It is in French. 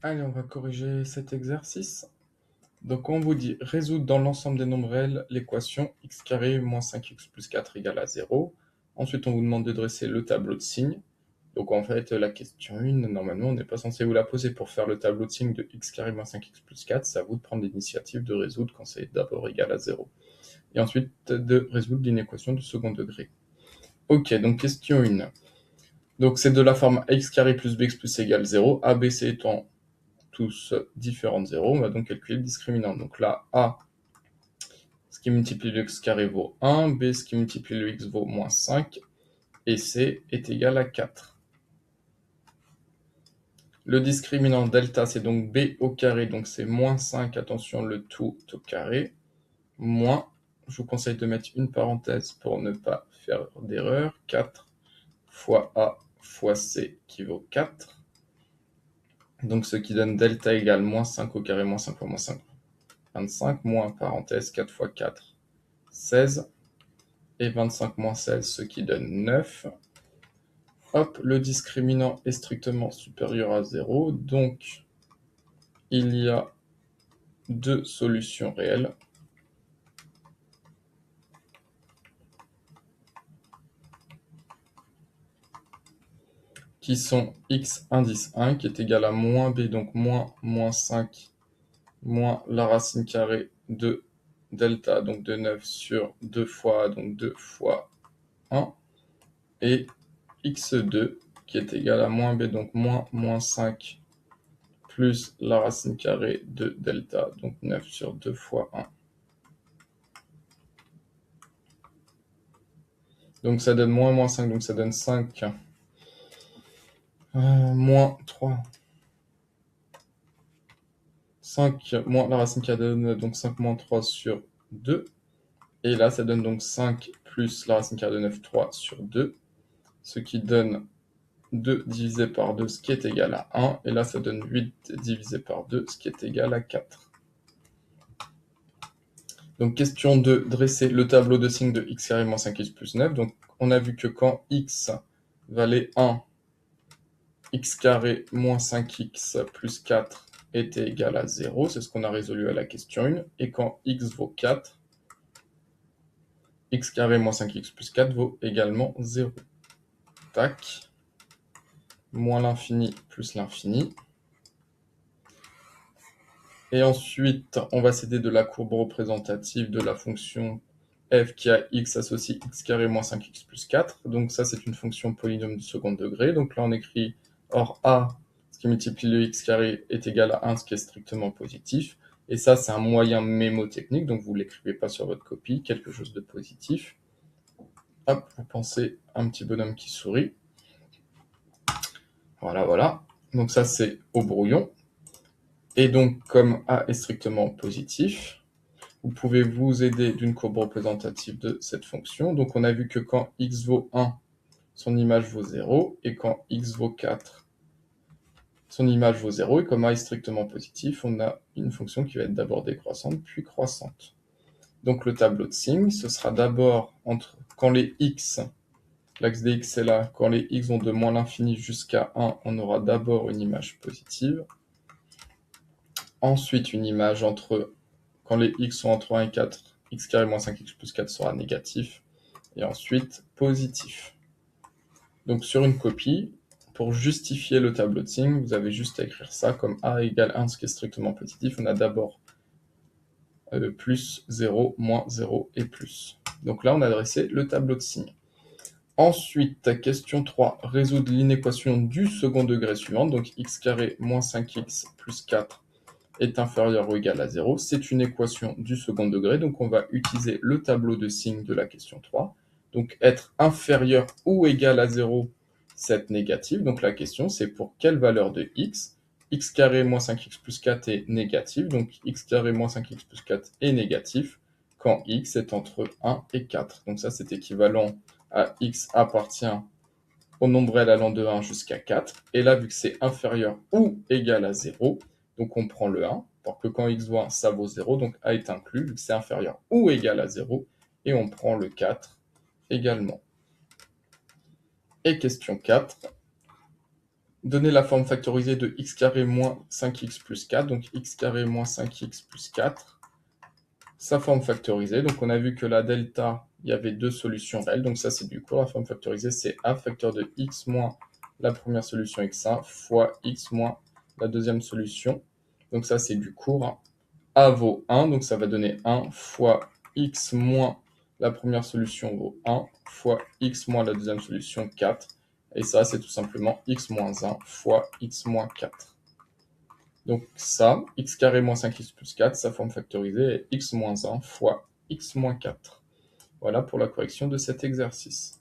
Allez, on va corriger cet exercice. Donc, on vous dit résoudre dans l'ensemble des nombres réels l'équation x carré moins 5x plus 4 égale à 0. Ensuite, on vous demande de dresser le tableau de signes. Donc, en fait, la question 1, normalement, on n'est pas censé vous la poser pour faire le tableau de signes de x carré moins 5x plus 4. C'est à vous de prendre l'initiative de résoudre quand c'est d'abord égal à 0. Et ensuite, de résoudre l'inéquation du second degré. Ok, donc question 1. Donc, c'est de la forme x carré plus bx plus égale 0, a, b, c étant tous différents de 0, on va donc calculer le discriminant. Donc là, a, ce qui multiplie le x carré vaut 1, b, ce qui multiplie le x vaut moins 5, et c est égal à 4. Le discriminant delta, c'est donc b au carré, donc c'est moins 5, attention, le tout au carré, moins, je vous conseille de mettre une parenthèse pour ne pas faire d'erreur, 4 fois a fois c qui vaut 4. Donc ce qui donne delta égale moins 5 au carré, moins 5 fois moins 5, 25, moins parenthèse 4 fois 4, 16, et 25 moins 16, ce qui donne 9. Hop, le discriminant est strictement supérieur à 0, donc il y a deux solutions réelles. Qui sont x indice 1, qui est égal à moins b, donc moins 5, moins la racine carrée de delta, donc de 9 sur 2 fois, donc 2 fois 1, et x2, qui est égal à moins b, donc moins 5, plus la racine carrée de delta, donc 9 sur 2 fois 1. Donc ça donne moins 5, donc ça donne 5, moins 3. 5 moins la racine carrée de 9, donc 5 moins 3 sur 2. Et là, ça donne donc 5 plus la racine carrée de 9, 3 sur 2. Ce qui donne 2 divisé par 2, ce qui est égal à 1. Et là, ça donne 8 divisé par 2, ce qui est égal à 4. Donc, question 2, dresser le tableau de signes de x carré moins 5x plus 9. Donc, on a vu que quand x valait 1, x carré moins 5x plus 4 était égal à 0. C'est ce qu'on a résolu à la question 1. Et quand x vaut 4, x carré moins 5x plus 4 vaut également 0. Tac. Moins l'infini plus l'infini. Et ensuite, on va s'aider de la courbe représentative de la fonction f qui a x associé x carré moins 5x plus 4. Donc ça, c'est une fonction polynôme du second degré. Donc là, on écrit or a, ce qui multiplie le x carré, est égal à 1, ce qui est strictement positif. Et ça, c'est un moyen mémotechnique, donc vous ne l'écrivez pas sur votre copie, quelque chose de positif. Hop, vous pensez à un petit bonhomme qui sourit. Voilà, voilà. Donc ça, c'est au brouillon. Et donc, comme A est strictement positif, vous pouvez vous aider d'une courbe représentative de cette fonction. Donc, on a vu que quand x vaut 1, son image vaut 0, et quand x vaut 4, son image vaut 0, et comme A est strictement positif, on a une fonction qui va être d'abord décroissante, puis croissante. Donc, le tableau de signes, ce sera d'abord entre quand les x, l'axe des x est là, quand les x vont de moins l'infini jusqu'à 1, on aura d'abord une image positive. Ensuite, une image entre quand les x sont entre 1 et 4, x carré moins 5x plus 4 sera négatif. Et ensuite, positif. Donc sur une copie, pour justifier le tableau de signes, vous avez juste à écrire ça comme a égale 1, ce qui est strictement positif. On a d'abord plus 0, moins 0 et plus. Donc là, on a dressé le tableau de signes. Ensuite, question 3, résoudre l'inéquation du second degré suivante. Donc x carré moins 5x plus 4 est inférieur ou égal à 0. C'est une équation du second degré, donc on va utiliser le tableau de signes de la question 3. Donc être inférieur ou égal à 0, c'est être négatif. Donc la question, c'est pour quelle valeur de x? X carré moins 5x plus 4 est négatif, donc x carré moins 5x plus 4 est négatif quand x est entre 1 et 4. Donc ça, c'est équivalent à x appartient au nombre réel allant de 1 jusqu'à 4. Et là, vu que c'est inférieur ou égal à 0, donc on prend le 1, pour que quand x vaut 1, ça vaut 0, donc a est inclus, vu que c'est inférieur ou égal à 0, et on prend le 4 également. Et question 4, donner la forme factorisée de x carré moins 5x plus 4, donc x carré moins 5x plus 4, sa forme factorisée. Donc on a vu que la delta, il y avait deux solutions réelles, donc ça c'est du cours. La forme factorisée, c'est a facteur de x moins la première solution x1 fois x moins la deuxième solution. Donc ça c'est du cours. A vaut 1, donc ça va donner 1 fois x moins la première solution vaut 1 fois x moins la deuxième solution 4. Et ça, c'est tout simplement x moins 1 fois x moins 4. Donc ça, x carré moins 5x plus 4, sa forme factorisée est x moins 1 fois x moins 4. Voilà pour la correction de cet exercice.